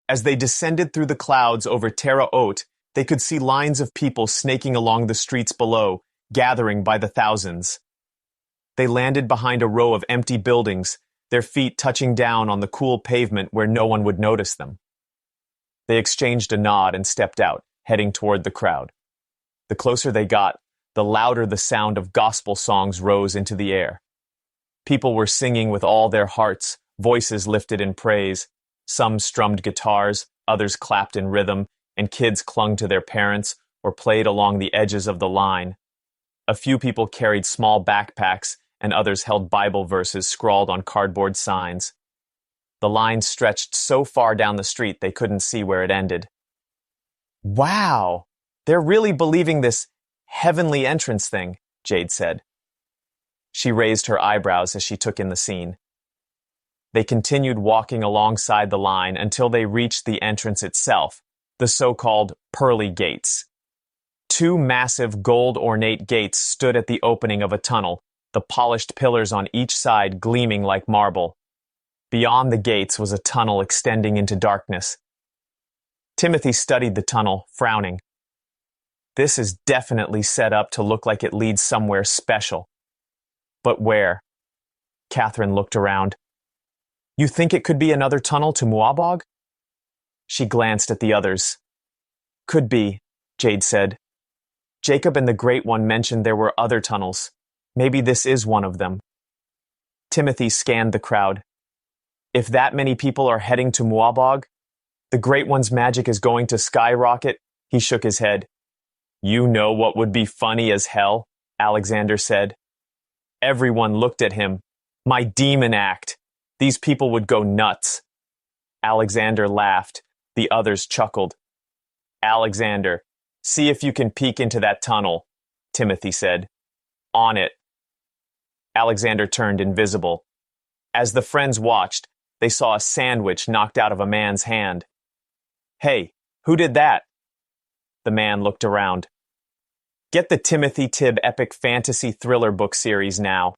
As they descended through the clouds over Terre Haute, they could see lines of people snaking along the streets below, gathering by the thousands. They landed behind a row of empty buildings, their feet touching down on the cool pavement where no one would notice them. They exchanged a nod and stepped out, heading toward the crowd. The closer they got, the louder the sound of gospel songs rose into the air. People were singing with all their hearts, voices lifted in praise. Some strummed guitars, others clapped in rhythm, and kids clung to their parents or played along the edges of the line. A few people carried small backpacks, and others held Bible verses scrawled on cardboard signs. The line stretched so far down the street they couldn't see where it ended. Wow, they're really believing this heavenly entrance thing, Jade said. She raised her eyebrows as she took in the scene. They continued walking alongside the line until they reached the entrance itself, the so-called pearly gates. Two massive gold-ornate gates stood at the opening of a tunnel, the polished pillars on each side gleaming like marble. Beyond the gates was a tunnel extending into darkness. Timothy studied the tunnel, frowning. This is definitely set up to look like it leads somewhere special. But where? Catherine looked around. You think it could be another tunnel to Muabog? She glanced at the others. Could be, Jade said. Jacob and the Great One mentioned there were other tunnels. Maybe this is one of them. Timothy scanned the crowd. If that many people are heading to Muabog, the Great One's magic is going to skyrocket. He shook his head. You know what would be funny as hell, Alexander said. Everyone looked at him. My demon act. These people would go nuts. Alexander laughed. The others chuckled. Alexander, see if you can peek into that tunnel, Timothy said. On it. Alexander turned invisible. As the friends watched, they saw a sandwich knocked out of a man's hand. Hey, who did that? The man looked around. Get the Timothy Tibb epic fantasy thriller book series now.